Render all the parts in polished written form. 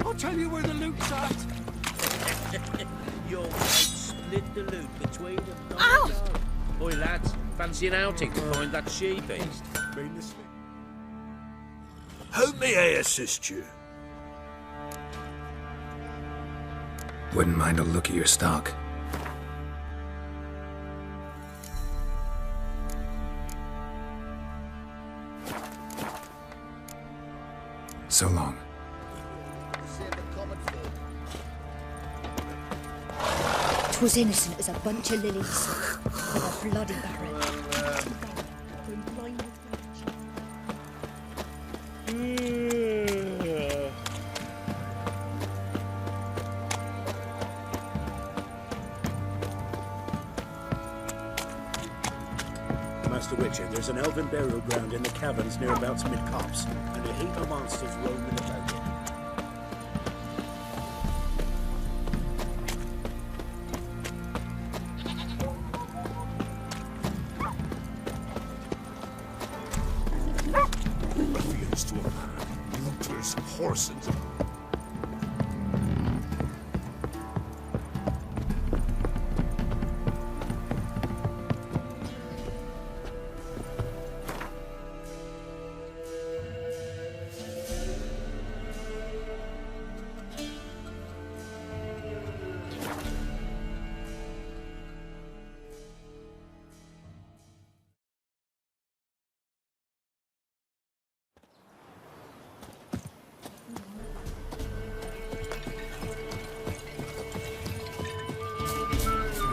I'll tell you where the loot's at. You'll split the loot between them. Ow! Boy, lads, fancy an outing to find that she-beast? How may I assist you? Wouldn't mind a look at your stock. So long. 'Twas innocent as a bunch of lilies, with a bloody baron. Master Witcher, there's an elven burial ground in the caverns nearabouts mid-copse, and a heap of monsters roaming about it. Ruffians to a man, looters, horses.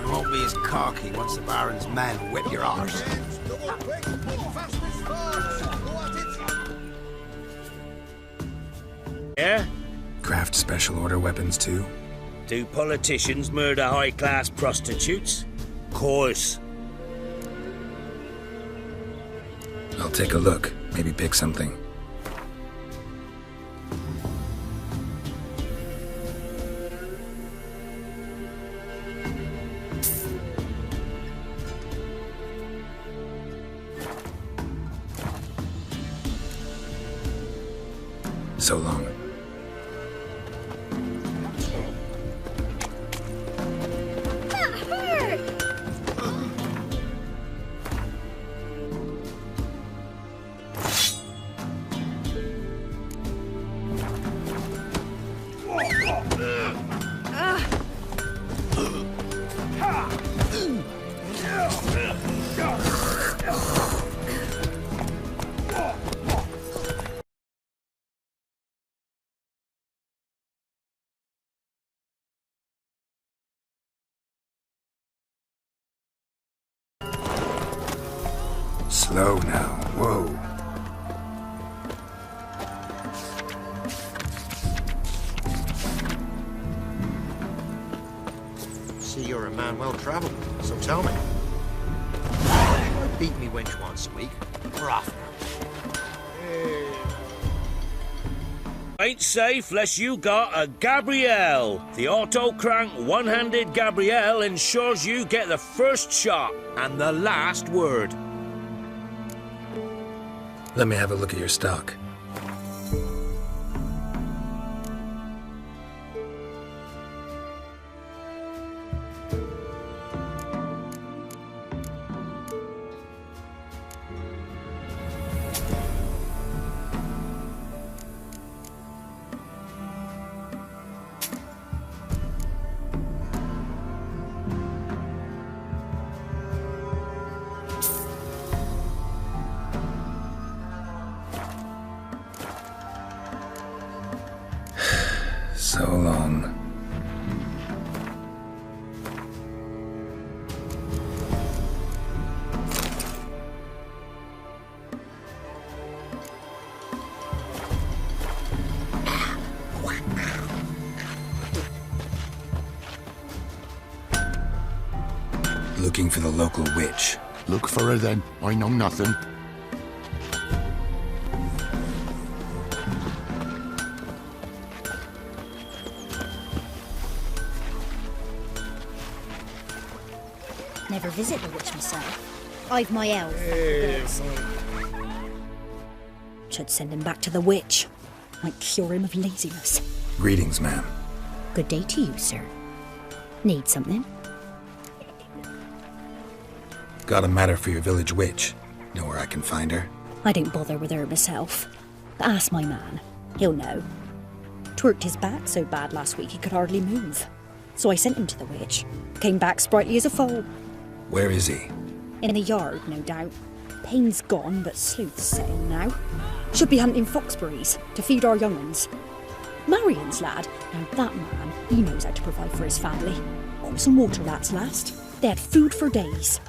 Won't be as cocky once the Baron's men whip your arse. Yeah? Craft special order weapons too? Do politicians murder high-class prostitutes? Course. I'll take a look, maybe pick something. So long. That hurt! Slow now, whoa. See, you're a man well travelled, so tell me. Beat me wench once a week. We're off now. Ain't safe less you got a Gabrielle. The auto-crank one-handed Gabrielle ensures you get the first shot and the last word. Let me have a look at your stock. So long. Looking for the local witch. Look for her then. I know nothing. Never visit the witch myself. I've my elf. Should send him back to the witch. Might cure him of laziness. Greetings, ma'am. Good day to you, sir. Need something? Got a matter for your village witch. Know where I can find her? I don't bother with her myself. But ask my man. He'll know. Twerked his back so bad last week he could hardly move. So I sent him to the witch. Came back sprightly as a foal. Where is he? In the yard, no doubt. Pain's gone, but sleuth's setting now. Should be hunting foxberries to feed our young uns. Marion's lad. Now that man, he knows how to provide for his family. Got some water rats last. They had food for days.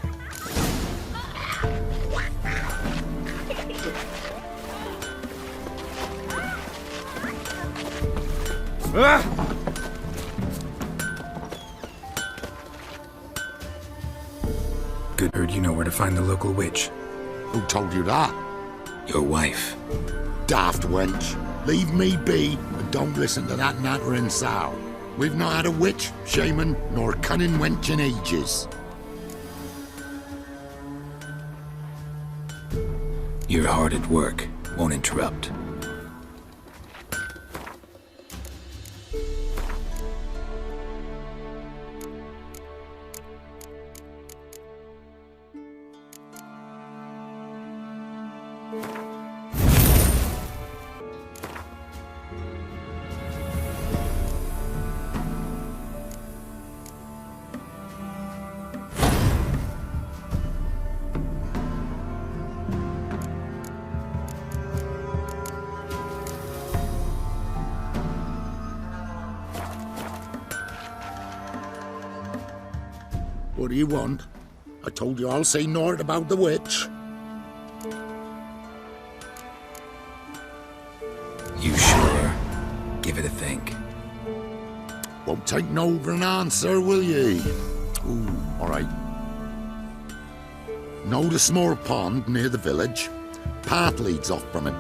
Good. Heard you know where to find the local witch. Who told you that? Your wife. Daft wench. Leave me be and don't listen to that nattering sow. We've not had a witch, shaman, nor cunning wench in ages. You're hard at work. Won't interrupt. What do you want? I told you I'll say naught about the witch. You sure? Give it a think. Won't take no for an answer, will ye? Ooh, all right. Know the small pond near the village? Path leads off from it.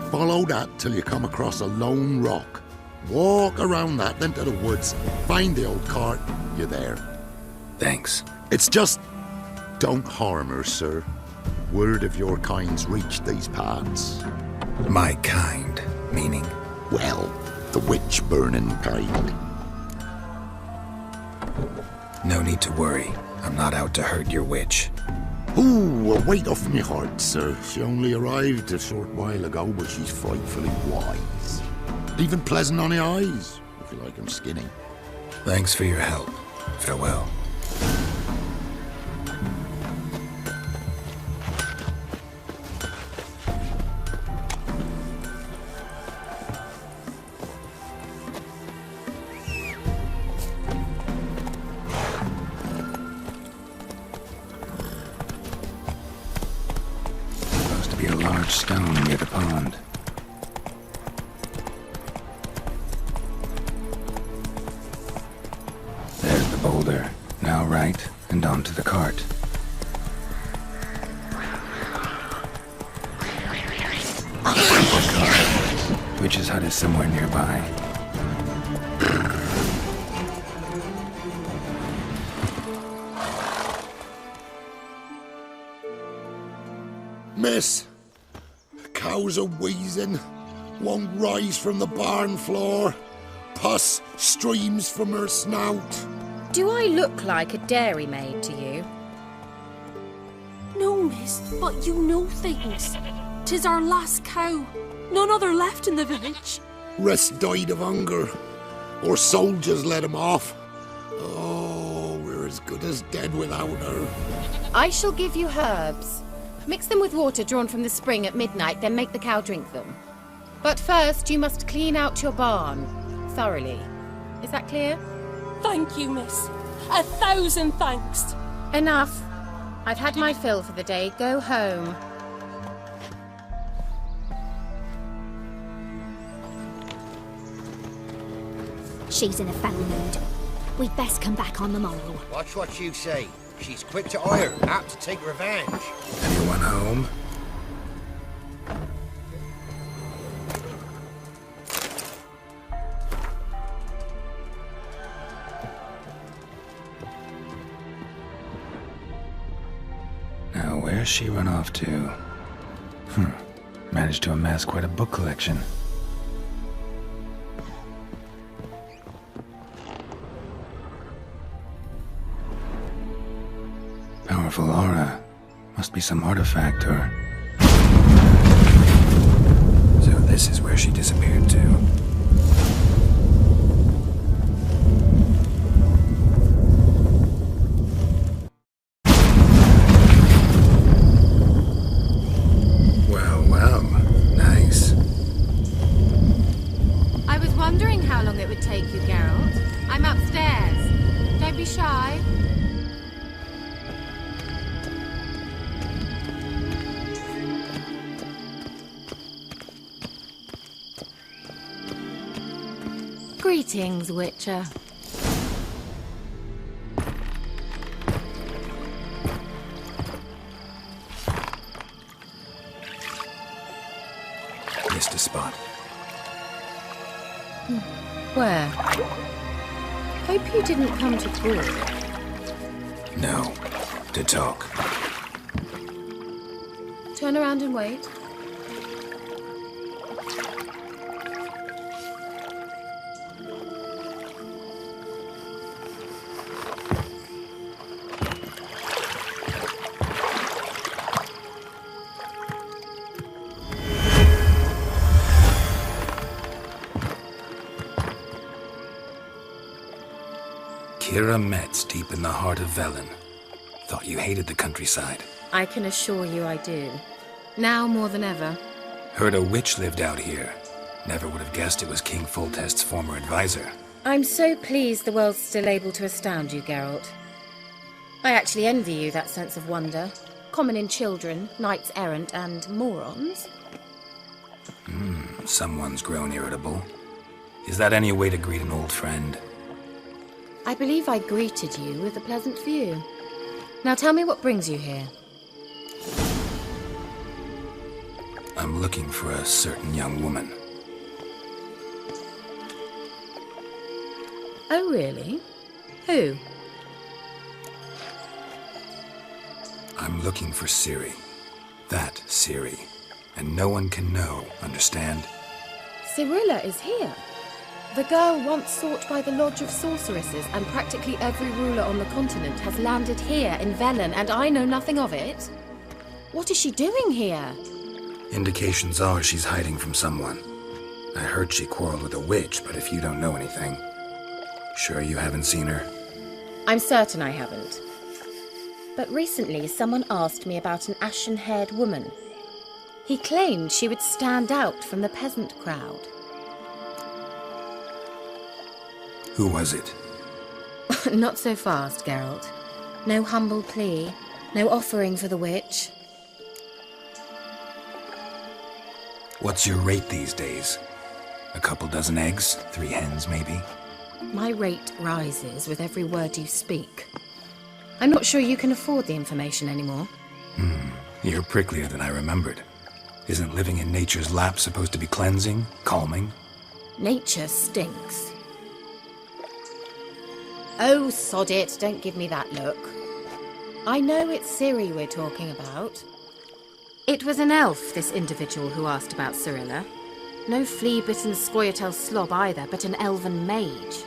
Follow that till you come across a lone rock. Walk around that, then to the woods. Find the old cart. You're there. Thanks. It's just... don't harm her, sir. Word of your kind's reached these parts. My kind, meaning? Well, the witch-burning kind. No need to worry. I'm not out to hurt your witch. Ooh, a weight off me heart, sir. She only arrived a short while ago, but she's frightfully wise. Even pleasant on the eyes, if you like 'em skinny. Thanks for your help. Farewell. Supposed to be a large stone near the pond. There's the boulder. Now right, and onto the cart. Witch's hut is somewhere nearby. Miss, cows are wheezing, won't rise from the barn floor. Pus streams from her snout. Do I look like a dairymaid to you? No, miss, but you know things. 'Tis our last cow. None other left in the village. Rest died of hunger, or soldiers let him off. Oh, we're as good as dead without her. I shall give you herbs. Mix them with water drawn from the spring at midnight, then make the cow drink them. But first, you must clean out your barn thoroughly. Is that clear? Thank you, miss. 1,000 thanks. Enough. I've had my fill for the day. Go home. She's in a foul mood. We'd best come back on the morrow. Watch what you say. She's quick to ire, apt to take revenge. Anyone home? Now, where's she run off to? Managed to amass quite a book collection. Powerful aura. Must be some artifact or... So this is where she disappeared to. Well, well. Nice. I was wondering how long it would take you, Geralt. I'm upstairs. Don't be shy. Greetings, Witcher. Missed a spot. Where? Hope you didn't come to court. No. To talk. Turn around and wait. Kira Metz, deep in the heart of Velen. Thought you hated the countryside. I can assure you I do. Now more than ever. Heard a witch lived out here. Never would have guessed it was King Foltest's former advisor. I'm so pleased the world's still able to astound you, Geralt. I actually envy you that sense of wonder. Common in children, knights errant, and morons. Someone's grown irritable. Is that any way to greet an old friend? I believe I greeted you with a pleasant view. Now tell me what brings you here. I'm looking for a certain young woman. Oh, really? Who? I'm looking for Ciri. That Ciri. And no one can know, understand? Cirilla is here. The girl once sought by the Lodge of Sorceresses, and practically every ruler on the continent has landed here in Velen, and I know nothing of it. What is she doing here? Indications are she's hiding from someone. I heard she quarreled with a witch, but if you don't know anything... Sure you haven't seen her? I'm certain I haven't. But recently someone asked me about an ashen-haired woman. He claimed she would stand out from the peasant crowd. Who was it? Not so fast, Geralt. No humble plea, no offering for the witch. What's your rate these days? A couple dozen eggs? 3 hens, maybe? My rate rises with every word you speak. I'm not sure you can afford the information anymore. You're pricklier than I remembered. Isn't living in nature's lap supposed to be cleansing, calming? Nature stinks. Oh, sod it, don't give me that look. I know it's Ciri we're talking about. It was an elf, this individual who asked about Cirilla. No flea-bitten Scoia'tael slob either, but an elven mage.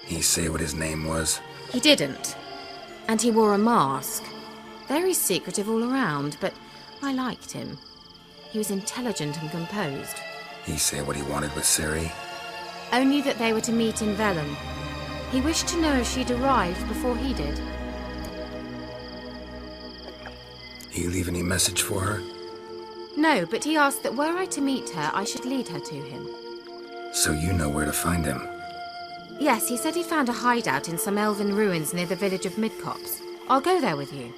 He say what his name was? He didn't. And he wore a mask. Very secretive all around, but I liked him. He was intelligent and composed. He say what he wanted with Ciri? Only that they were to meet in Velen. He wished to know if she'd arrived before he did. He leave any message for her? No, but he asked that were I to meet her, I should lead her to him. So you know where to find him? Yes, he said he'd found a hideout in some elven ruins near the village of Midcopse. I'll go there with you.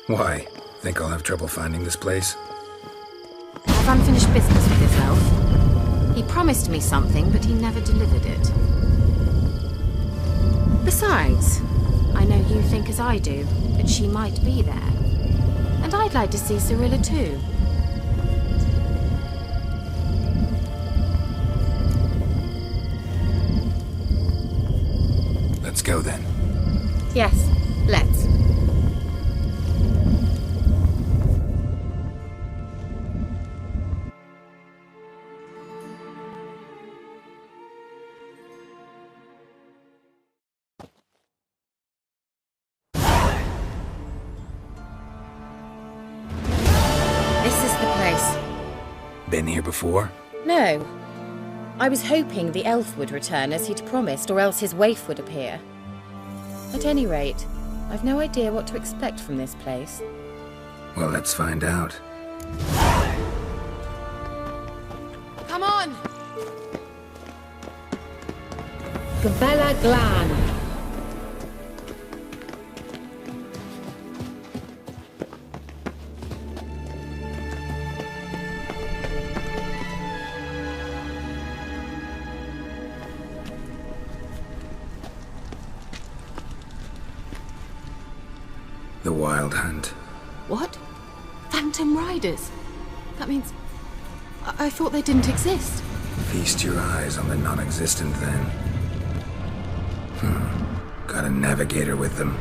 Why? Think I'll have trouble finding this place? I've unfinished business with this elf. He promised me something, but he never delivered it. Besides, I know you think as I do, that she might be there. And I'd like to see Cirilla too. Let's go then. Yes, let's. Been here before? No. I was hoping the elf would return as he'd promised, or else his waif would appear. At any rate, I've no idea what to expect from this place. Well, let's find out. Come on! Gavella Glan. The Wild Hunt. What? Phantom Riders? That means... I thought they didn't exist. Feast your eyes on the non-existent then. Got a navigator with them.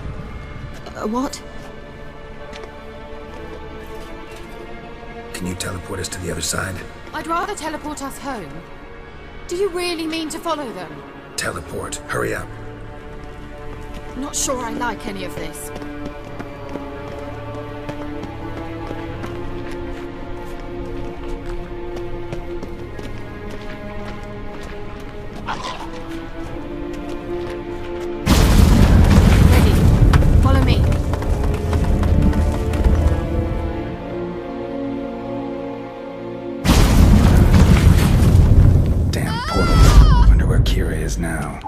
What? Can you teleport us to the other side? I'd rather teleport us home. Do you really mean to follow them? Teleport. Hurry up. Not sure I like any of this. Now.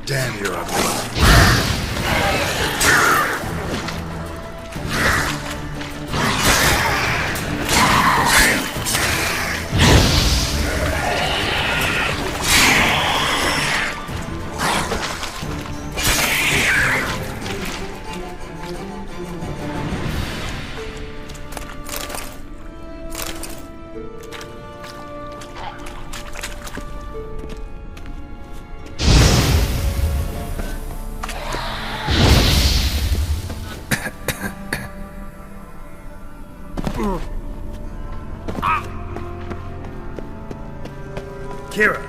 Damn, you're ugly. Kira.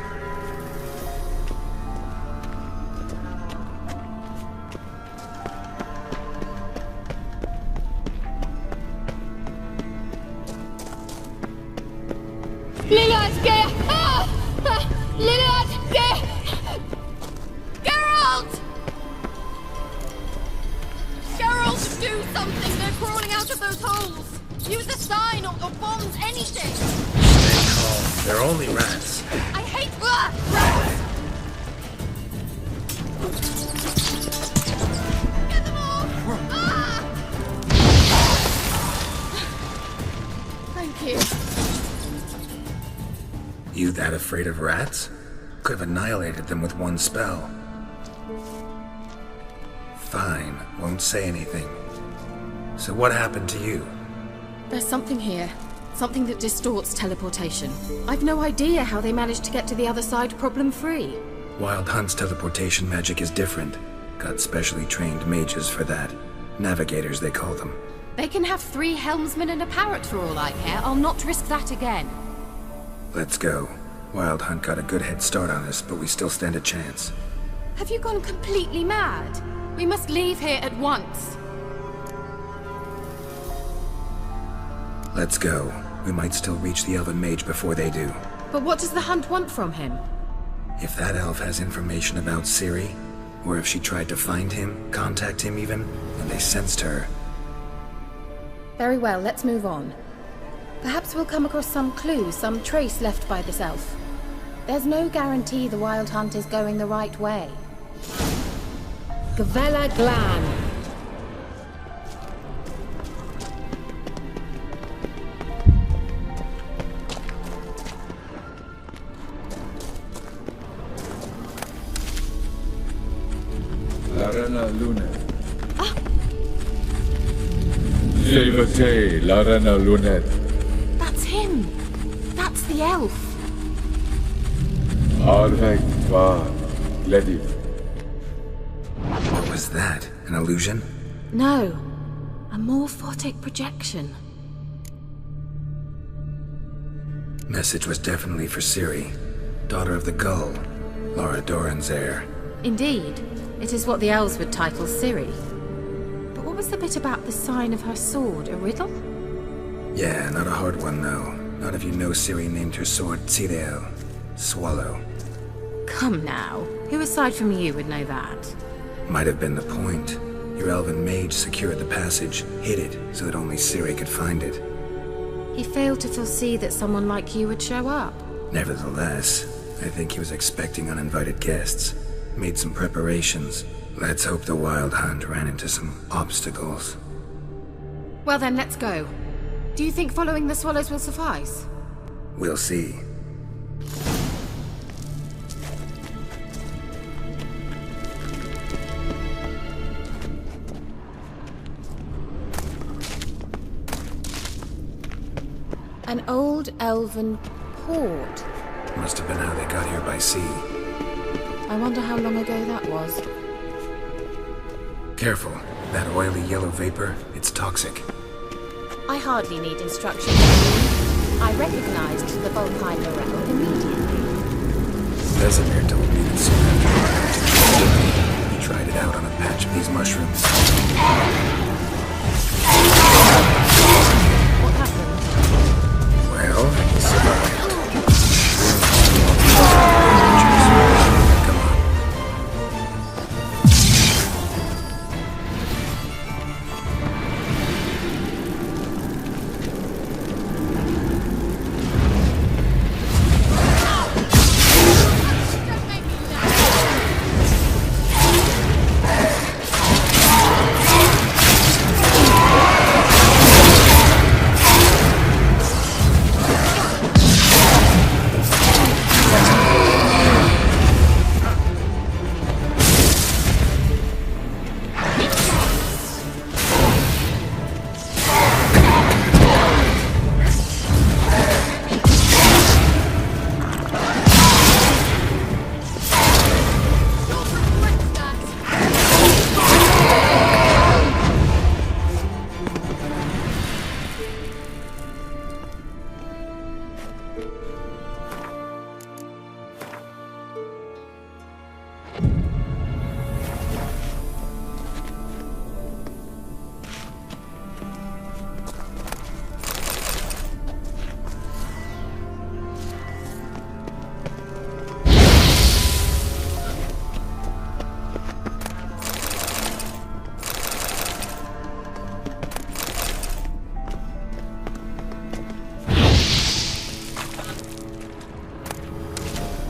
Geralt, do something! They're crawling out of those holes! Use a sign or bombs, anything! Stay calm. They're only rats. I hate rats! Get them off! Thank you. You that afraid of rats? Could have annihilated them with one spell. Fine, won't say anything. So what happened to you? There's something here. Something that distorts teleportation. I've no idea how they managed to get to the other side problem-free. Wild Hunt's teleportation magic is different. Got specially trained mages for that. Navigators, they call them. They can have 3 helmsmen and a parrot for all I care. I'll not risk that again. Let's go. Wild Hunt got a good head start on us, but we still stand a chance. Have you gone completely mad? We must leave here at once. Let's go. We might still reach the Elven Mage before they do. But what does the Hunt want from him? If that elf has information about Ciri, or if she tried to find him, contact him even, and they sensed her. Very well, let's move on. Perhaps we'll come across some clue, some trace left by this elf. There's no guarantee the Wild Hunt is going the right way. Gavella Glan. Larana Luna. Levate, Larana Lunet. That's him! That's the elf! Arvek va Ledi. What was that? An illusion? No. A morphotic projection. Message was definitely for Ciri, daughter of the Gull, Lara Doran's heir. Indeed. It is what the elves would title Ciri. But what was the bit about the sign of her sword? A riddle? Yeah, not a hard one though. Not if you know Ciri named her sword Tsireel, Swallow. Come now. Who aside from you would know that? Might have been the point. Your elven mage secured the passage, hid it, so that only Ciri could find it. He failed to foresee that someone like you would show up. Nevertheless, I think he was expecting uninvited guests. Made some preparations. Let's hope the Wild Hunt ran into some obstacles. Well then, let's go. Do you think following the swallows will suffice? We'll see. An old elven port. Must have been how they got here by sea. I wonder how long ago that was. Careful. That oily yellow vapor, it's toxic. I hardly need instructions. I recognized the Volpine Morel immediately. Vesemir told me that soon after he tried it out on a patch of these mushrooms. What happened? Well, he survived. Come on.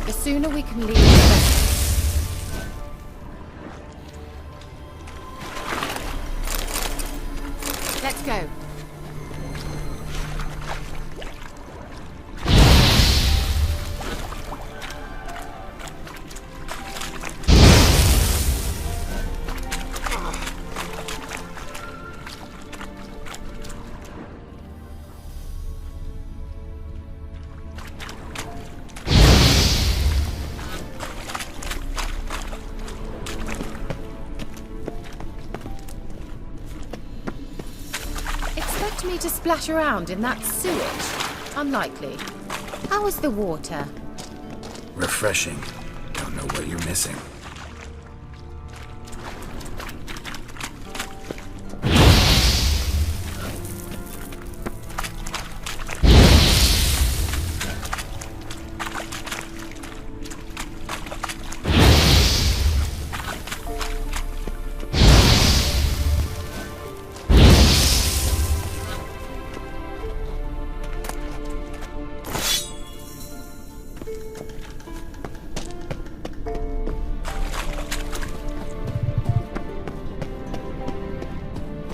The sooner we can leave, the better. Let's go. expect me to splash around in that sewage? Unlikely. How is the water? Refreshing. Don't know what you're missing.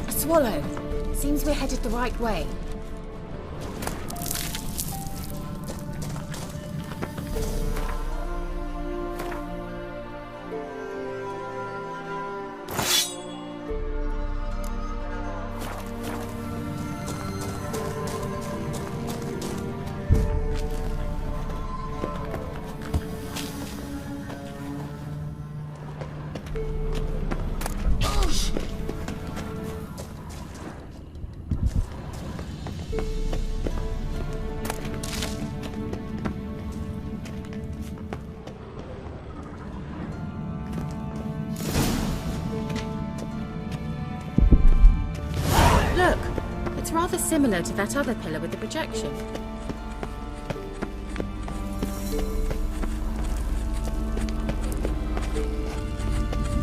Swallow. Seems we're headed the right way. Look, it's rather similar to that other pillar with the projection.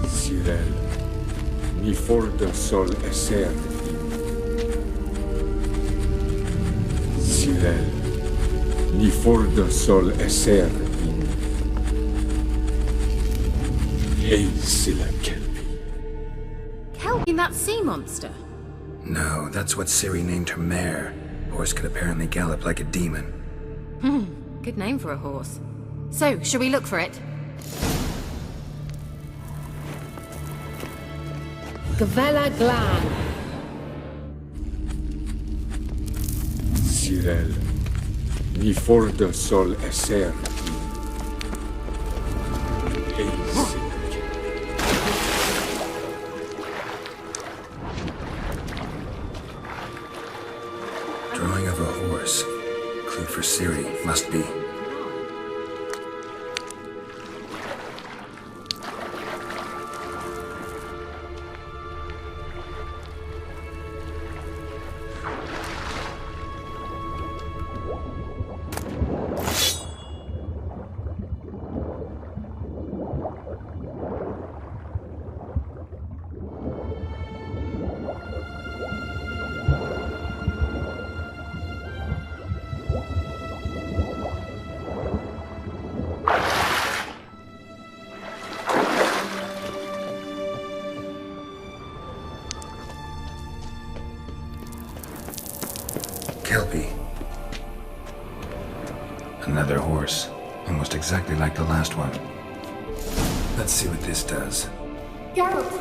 Cyril, ni for the sol esser. Cyril, ni for the sol esser. Hey, Silla Kelby. Kelby, that sea monster. No, that's what Ciri named her mare. Horse could apparently gallop like a demon. Good name for a horse. So, shall we look for it? Gavella Glan. Cyril, ni for the sol esser. Hey, Silla. Drawing of a horse. Clue for Ciri, must be. Kelpie. Another horse. Almost exactly like the last one. Let's see what this does. Geralt,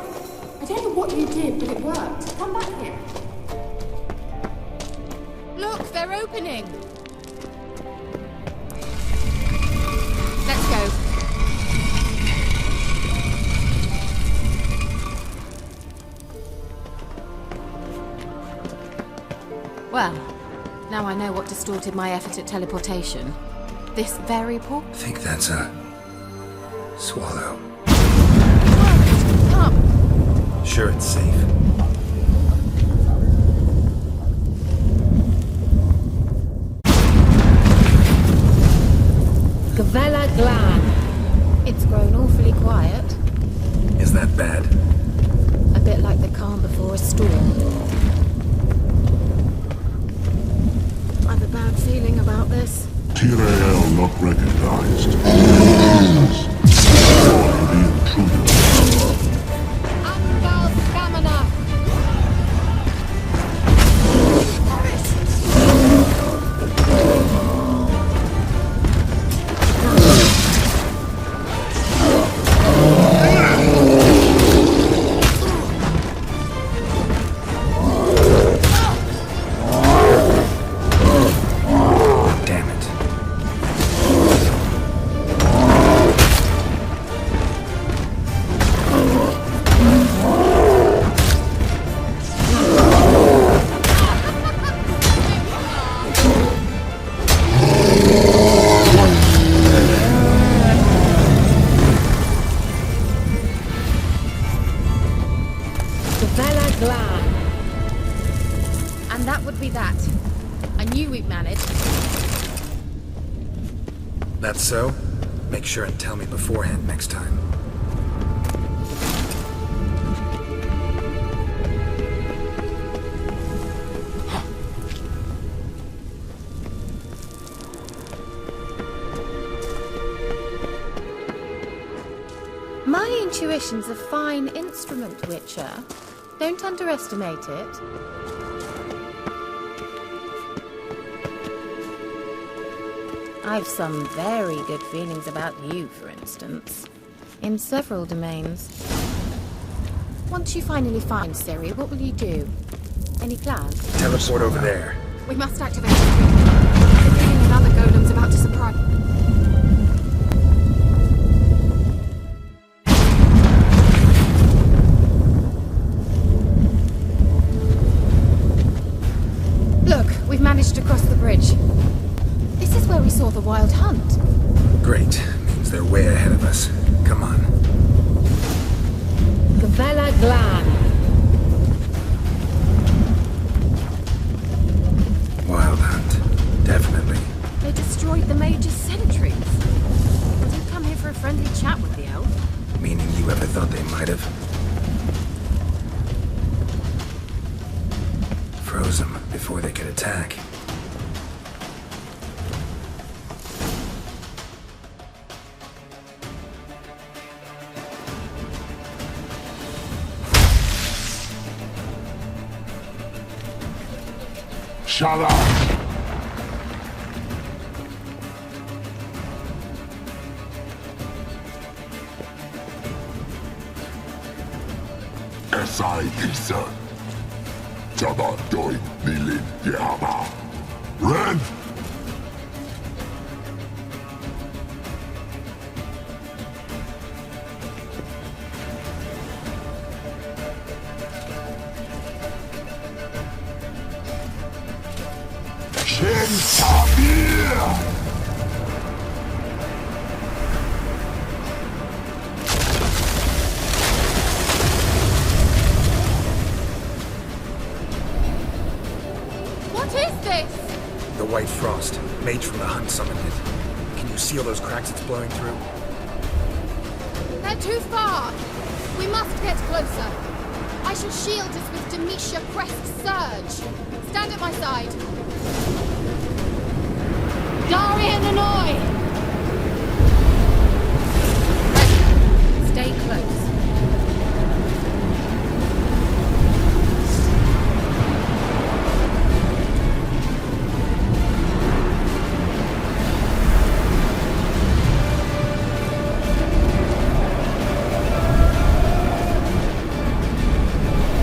I don't know what you did, but it worked. Come back here. Look, they're opening. Let's go. Well, now I know what distorted my effort at teleportation. This very poor... Think that's a... swallow. Come! Sure it's safe. Gavella Glan. It's grown awfully quiet. Is that bad? A bit like the calm before a storm. I've a bad feeling about this. Tyrael not recognized. The intruder. And that would be that. I knew we'd manage. That's so? Make sure and tell me beforehand next time. My intuition's a fine instrument, Witcher. Don't underestimate it. I've some very good feelings about you, for instance. In several domains. Once you finally find Ciri, what will you do? Any plans? Teleport over there. We must activate it. The feeling another golem's about to surprise. Look, we've managed to cross the bridge. This is where we saw the wild hunt. Great. Means they're way ahead of us. Come on. Gavella Glan. Wild hunt. Definitely. They destroyed the Major's sentries. I didn't come here for a friendly chat with the elf. Meaning you ever thought they might have? Froze them before they could attack. Shut up! Esai Isa. Jabba doin nilin yama. Ren! What is this? The White Frost. Mage from the hunt summoned it. Can you see all those cracks it's blowing through? They're too far. We must get closer. I shall shield us with Demetia Crest's surge. Stand at my side. Darian Annoy! Stay close.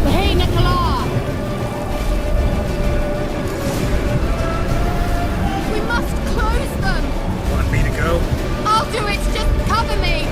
Hey, Nicola! We must close them! Want me to go? I'll do it! Just cover me!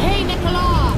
Hey, Nicola!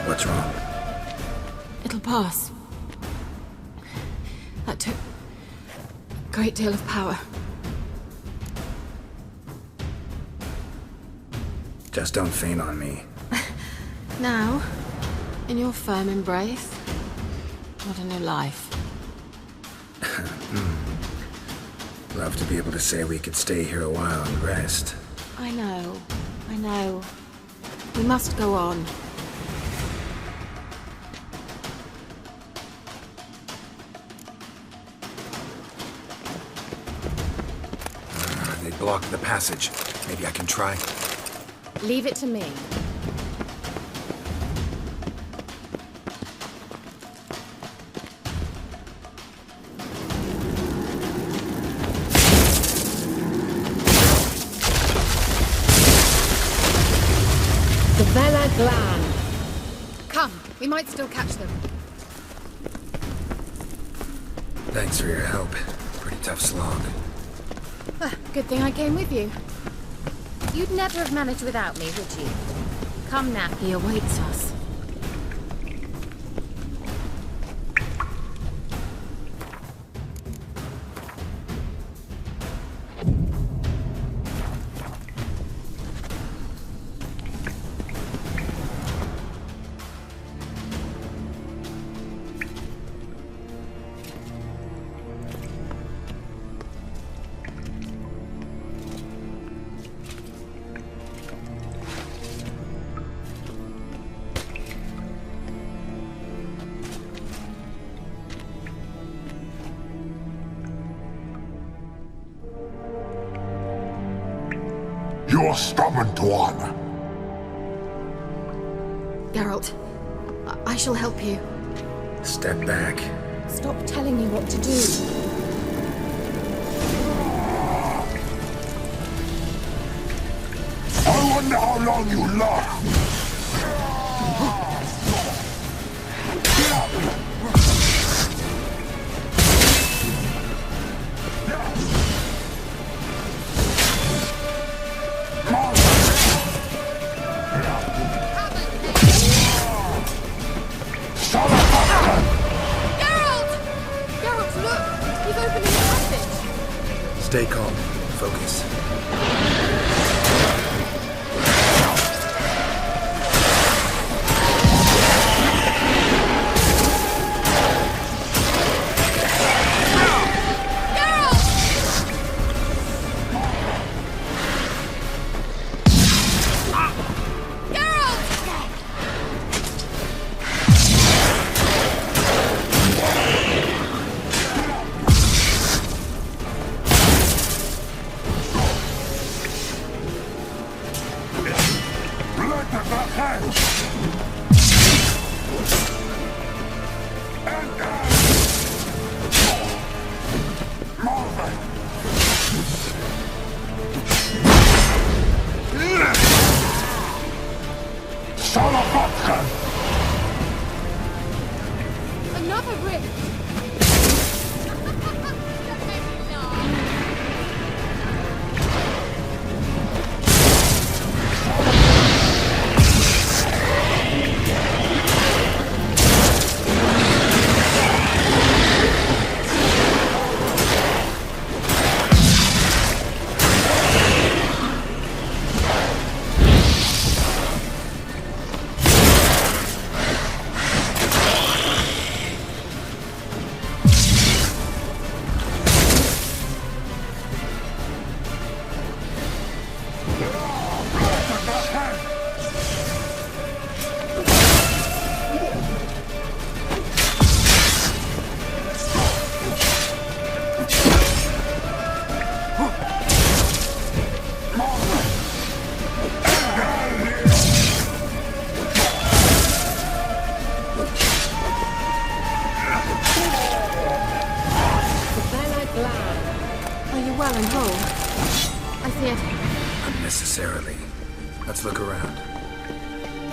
What's wrong? It'll pass. That took a great deal of power. Just don't faint on me. Now, in your firm embrace, what a new life. Love to be able to say we could stay here a while and rest. I know. We must go on. They blocked the passage. Maybe I can try. Leave it to me. Come, we might still catch them. Thanks for your help. Pretty tough slog. Good thing I came with you. You'd never have managed without me, would you? Come now. He awaits us. You're stubborn, Tuan. Geralt, I shall help you. Step back. Stop telling me what to do. I wonder how long you last. Stay calm. Focus. Another rift!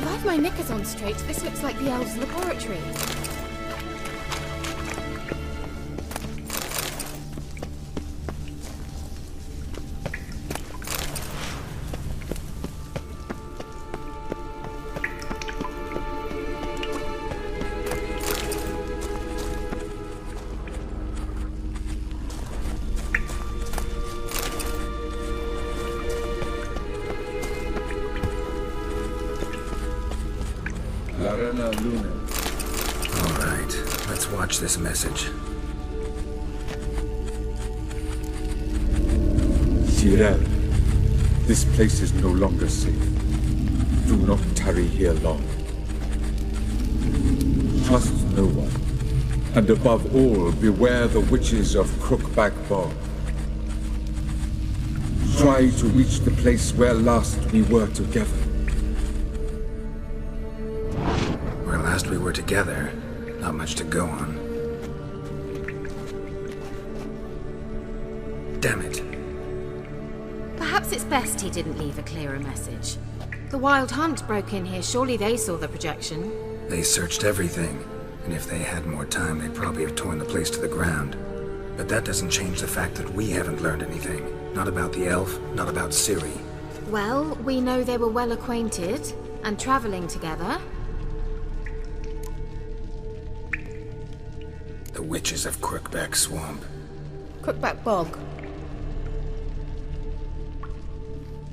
If I've my knickers on straight, this looks like the elves' laboratory. Alright, let's watch this message. Tyrell, this place is no longer safe. Do not tarry here long. Trust no one. And above all, beware the witches of Crookback Bog. Try to reach the place where last we were together. Where last we were together, not much to go on. Damn it. Perhaps it's best he didn't leave a clearer message. The Wild Hunt broke in here. Surely they saw the projection. They searched everything, and if they had more time, they'd probably have torn the place to the ground. But that doesn't change the fact that we haven't learned anything. Not about the elf, not about Ciri. Well, we know they were well acquainted and traveling together. The witches of Crookback Swamp. Crookback Bog.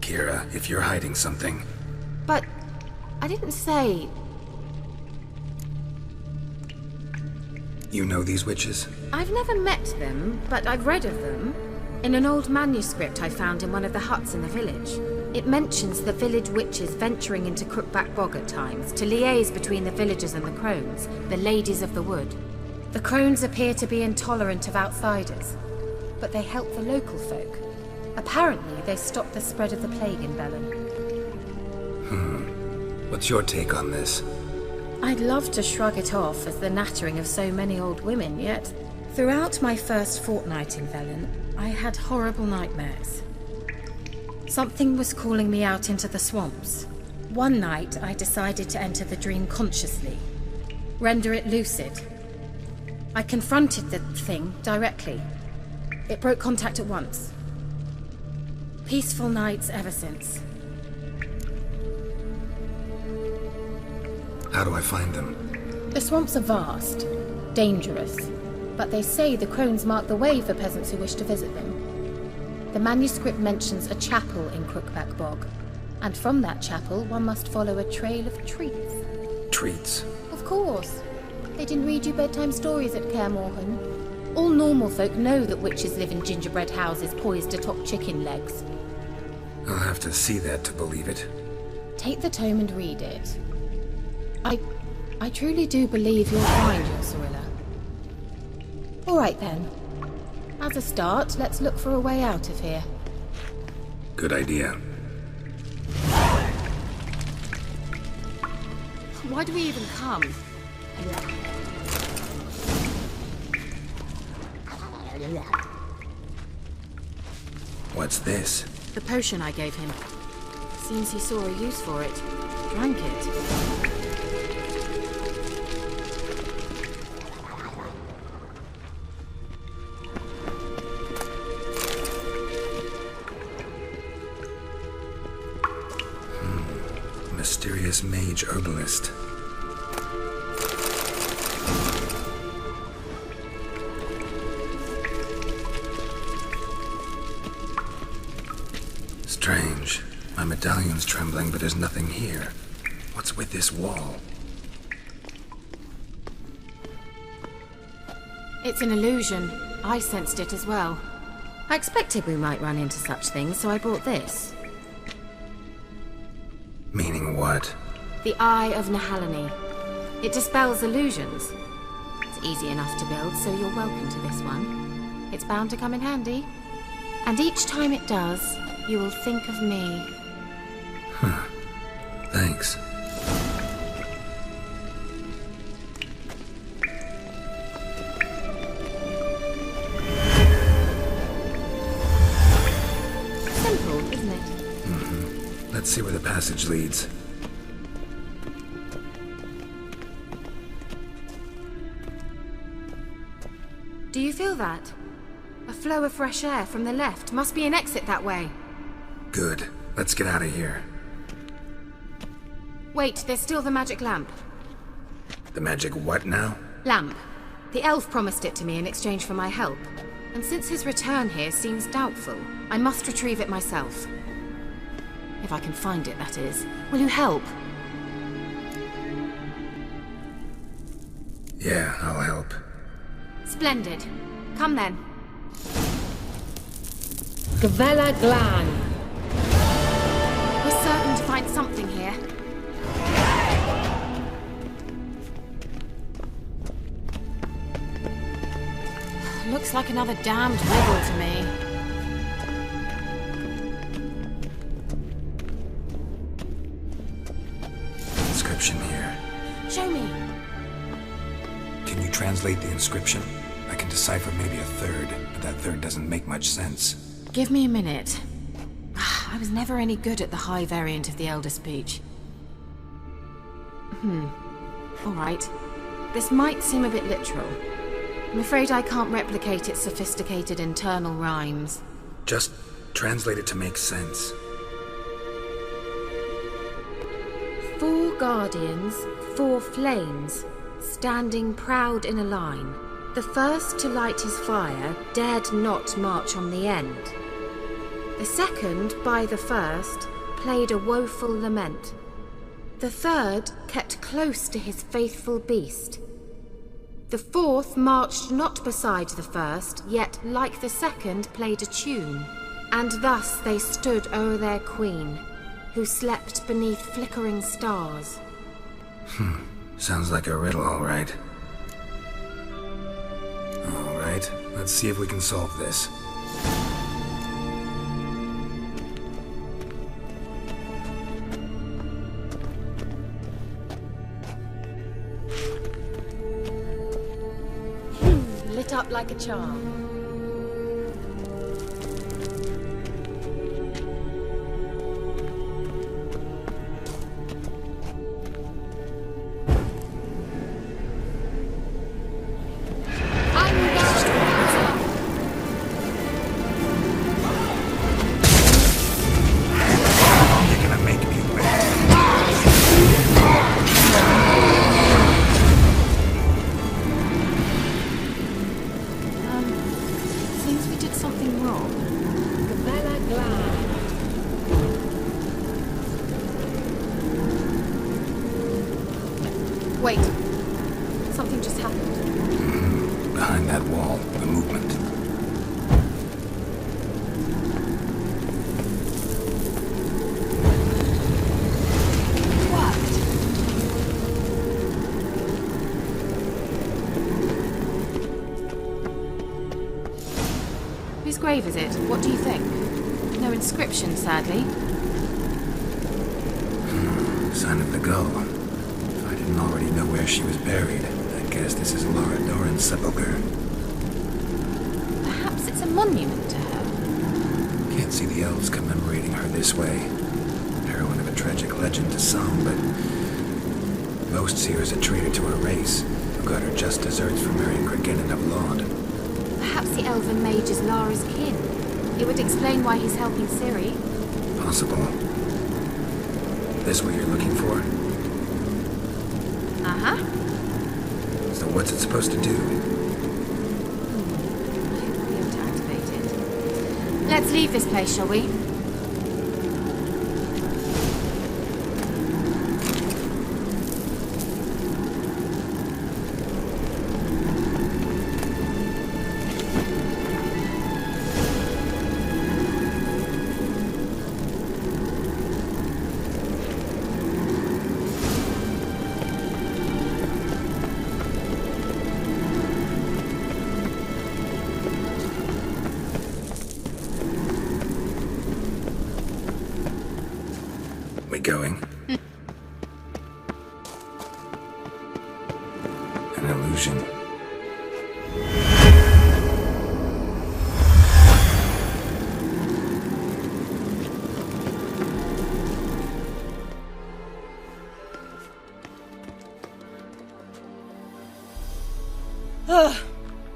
Kira, if you're hiding something... But I didn't say... You know these witches? I've never met them, but I've read of them. In an old manuscript I found in one of the huts in the village. It mentions the village witches venturing into Crookback Bog at times to liaise between the villagers and the crones, the ladies of the wood. The crones appear to be intolerant of outsiders, but they help the local folk. Apparently, they stopped the spread of the plague in Bellin. What's your take on this? I'd love to shrug it off as the nattering of so many old women, yet throughout my first fortnight in Bellin, I had horrible nightmares. Something was calling me out into the swamps. One night, I decided to enter the dream consciously, render it lucid. I confronted the thing directly. It broke contact at once. Peaceful nights ever since. How do I find them? The swamps are vast, dangerous, but they say the crones mark the way for peasants who wish to visit them. The manuscript mentions a chapel in Crookback Bog, and from that chapel one must follow a trail of treats. Treats? Of course. They didn't read you bedtime stories at Kaer Morhen. All normal folk know that witches live in gingerbread houses poised atop chicken legs. I'll have to see that to believe it. Take the tome and read it. I truly do believe you'll find your Cirilla. All right then. As a start, let's look for a way out of here. Good idea. Why do we even come? What's this? The potion I gave him. Seems he saw a use for it. Drank it. Mysterious mage herbalist. Strange. My medallion's trembling, but there's nothing here. What's with this wall? It's an illusion. I sensed it as well. I expected we might run into such things, so I brought this. Meaning what? The Eye of Nahalani. It dispels illusions. It's easy enough to build, so you're welcome to this one. It's bound to come in handy. And each time it does, you will think of me. Huh. Thanks. Simple, isn't it? Let's see where the passage leads. Do you feel that? A flow of fresh air from the left. Must be an exit that way. Good. Let's get out of here. Wait, there's still the magic lamp. The magic what now? Lamp. The elf promised it to me in exchange for my help. And since his return here seems doubtful, I must retrieve it myself. If I can find it, that is. Will you help? Yeah, I'll help. Splendid. Come then. Gvella Glan. We're certain to find something here. Looks like another damned riddle to me. Inscription here. Show me. Can you translate the inscription? I can decipher maybe a third, but that third doesn't make much sense. Give me a minute. I was never any good at the high variant of the Elder Speech. Alright. This might seem a bit literal. I'm afraid I can't replicate its sophisticated internal rhymes. Just translate it to make sense. 4 guardians, 4 flames, standing proud in a line. The first to light his fire dared not march on the end. The second, by the first, played a woeful lament. The third kept close to his faithful beast. The fourth marched not beside the first, yet like the second played a tune. And thus they stood o'er their queen, who slept beneath flickering stars. Sounds like a riddle, all right. All right, let's see if we can solve this. Lit up like a charm. Wait. Something just happened. Behind that wall, the movement. Whose grave is it? What do you think? No inscription, sadly. Sign of the gull. If I didn't already know where she was buried, I guess this is Laura Doran's sepulcher. Perhaps it's a monument to her. Can't see the elves commemorating her this way. Heroine of a tragic legend to some, but most see her as a traitor to her race, who got her just desserts for marrying Cregennan of Laud. Perhaps the elven mage is Lara's kin. It would explain why he's helping Ciri. Possible. This what you're looking for? Uh-huh. So what's it supposed to do? I hope I'll be able to activate it. Let's leave this place, shall we? Going. An illusion.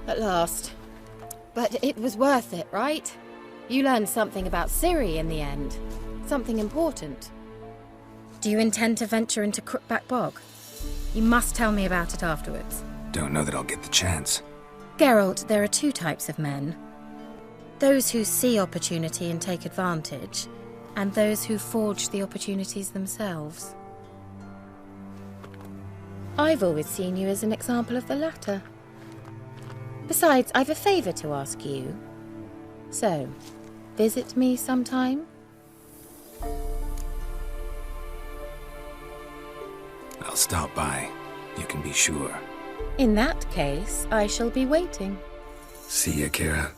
At last. But it was worth it, right? You learned something about Ciri in the end. Something important. Do you intend to venture into Crookback Bog? You must tell me about it afterwards. Don't know that I'll get the chance. Geralt, there are two types of men. Those who see opportunity and take advantage, and those who forge the opportunities themselves. I've always seen you as an example of the latter. Besides, I've a favour to ask you. So, visit me sometime? I'll stop by. You can be sure. In that case, I shall be waiting. See ya, Kira.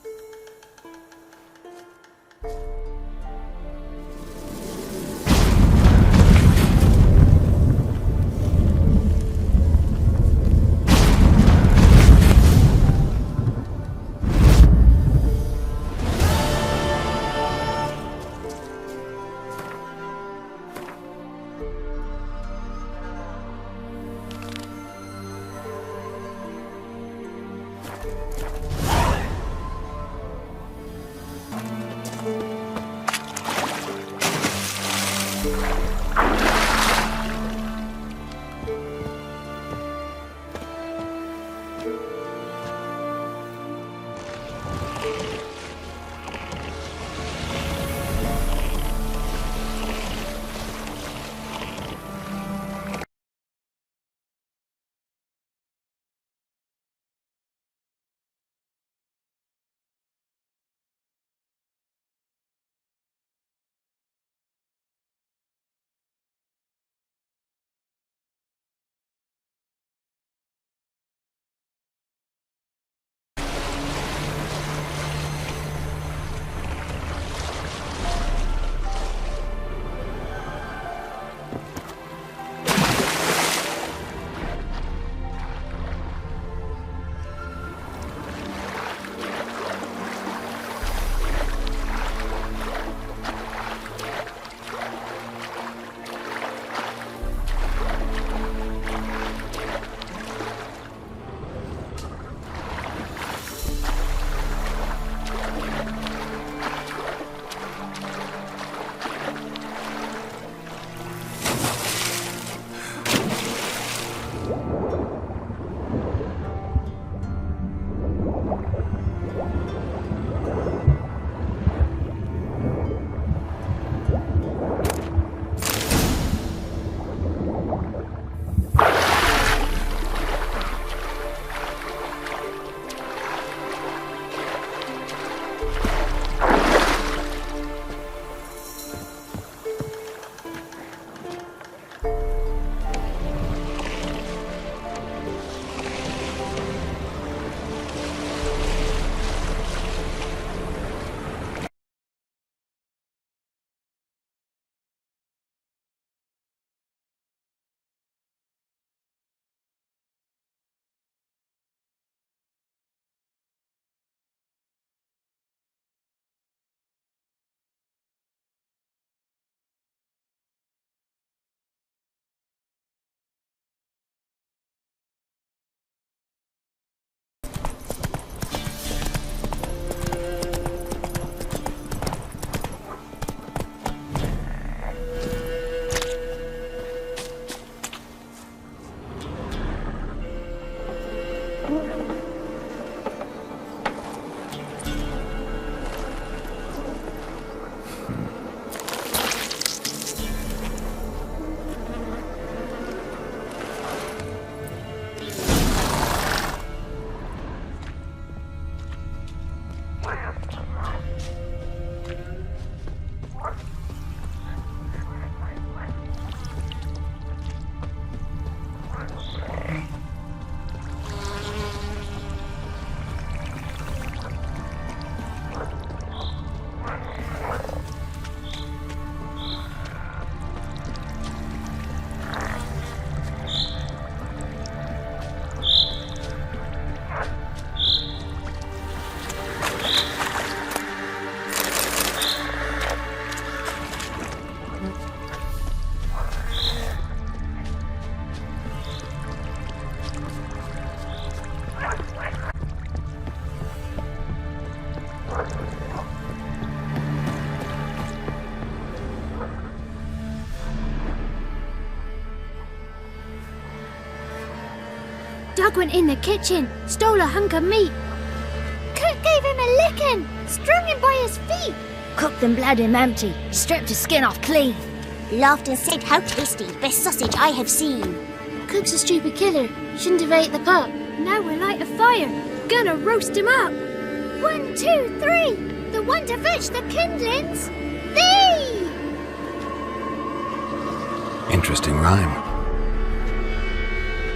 Doug went in the kitchen, stole a hunk of meat. Cook gave him a licking, strung him by his feet. Cooked and bled him empty, stripped his skin off clean. Laughed and said, "How tasty, best sausage I have seen." Cook's a stupid killer, shouldn't have ate the pup. Now we'll light a fire, gonna roast him up. 1, 2, 3, the one to fetch the kindlings, thee! Interesting rhyme.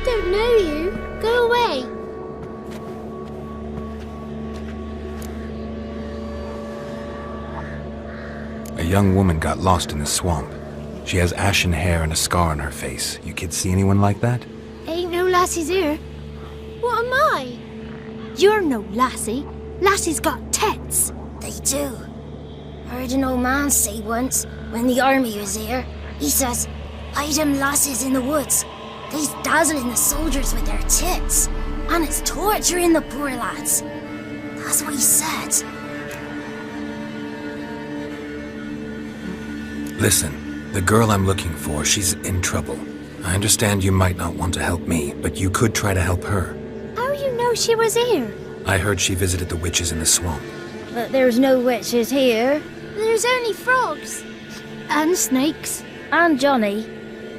Don't know you, go away. A young woman got lost in the swamp. She has ashen hair and a scar on her face. You kids see anyone like that? Ain't no lassies here. What am I? You're no lassie. Lassies got tits. They do. Heard an old man say once, when the army was here, he says, "Hide them lasses in the woods. They's dazzling the soldiers with their tits, and it's torturing the poor lads." That's what he said. Listen, the girl I'm looking for, she's in trouble. I understand you might not want to help me, but you could try to help her. How you know she was here? I heard she visited the witches in the swamp. But there's no witches here. There's only frogs. And snakes. And Johnny.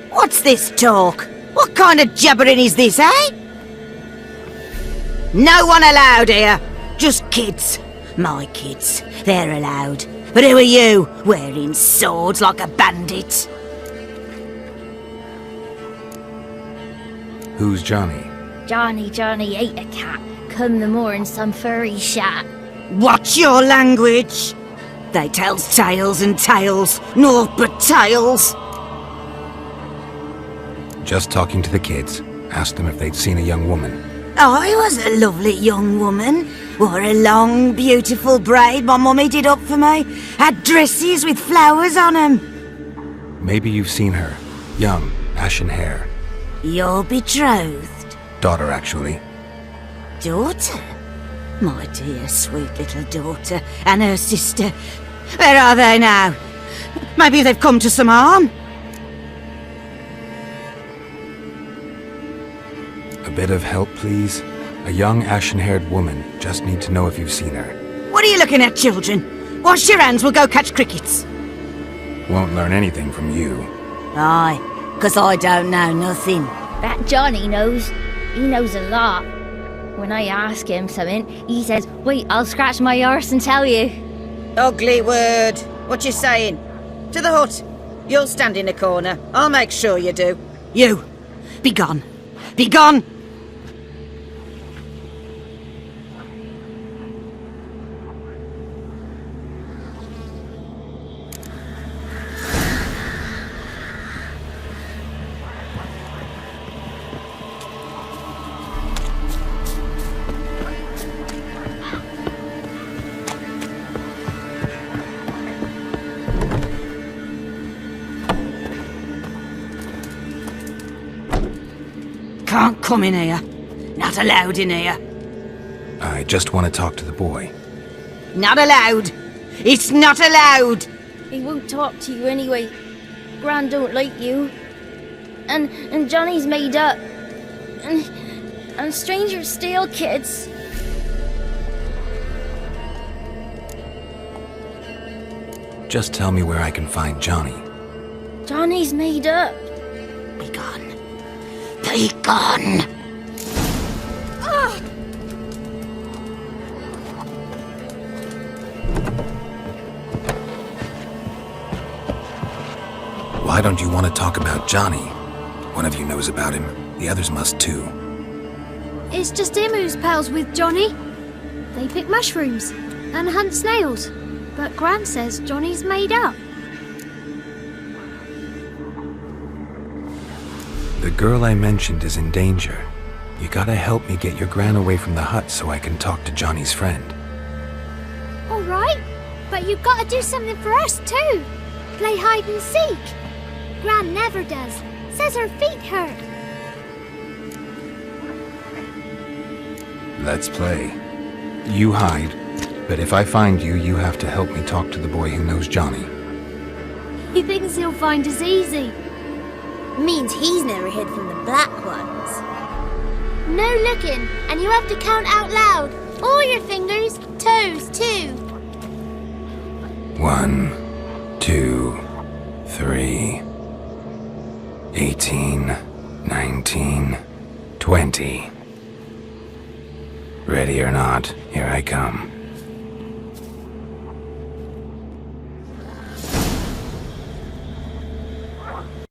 What's this talk? What kind of jabbering is this, eh? No one allowed here. Just kids. My kids. They're allowed. But who are you, wearing swords like a bandit? Who's Johnny? Johnny ate a cat. Come the morn some furry shat. Watch your language. They tells tales and tales, naught but tales. Just talking to the kids. Asked them if they'd seen a young woman. I was a lovely young woman. Wore a long, beautiful braid my mummy did up for me. Had dresses with flowers on them. Maybe you've seen her. Young, ashen hair. Your betrothed? Daughter, actually. Daughter? My dear, sweet little daughter and her sister. Where are they now? Maybe they've come to some harm. A bit of help, please? A young, ashen-haired woman. Just need to know if you've seen her. What are you looking at, children? Wash your hands, we'll go catch crickets. Won't learn anything from you. Aye, 'cause I don't know nothing. That Johnny knows. He knows a lot. When I ask him something, he says, "Wait, I'll scratch my arse and tell you." Ugly word. What you saying? To the hut. You'll stand in a corner. I'll make sure you do. You, be gone. Be gone! Can't come in here. Not allowed in here. I just want to talk to the boy. Not allowed. It's not allowed. He won't talk to you anyway. Gran don't like you. And Johnny's made up. And strangers steal kids. Just tell me where I can find Johnny. Johnny's made up. Be gone. Be gone! Why don't you want to talk about Johnny? One of you knows about him. The others must too. It's just him who's pals with Johnny. They pick mushrooms and hunt snails. But Gran says Johnny's made up. The girl I mentioned is in danger. You gotta help me get your Gran away from the hut so I can talk to Johnny's friend. All right, but you've got to do something for us too. Play hide and seek. Gran never does. Says her feet hurt. Let's play. You hide, but if I find you, you have to help me talk to the boy who knows Johnny. He thinks he'll find us easy. Means he's never hid from the black ones. No looking, and you have to count out loud. All your fingers, toes too. 1, 2, 3, 18, 19, 20. Ready or not, here I come.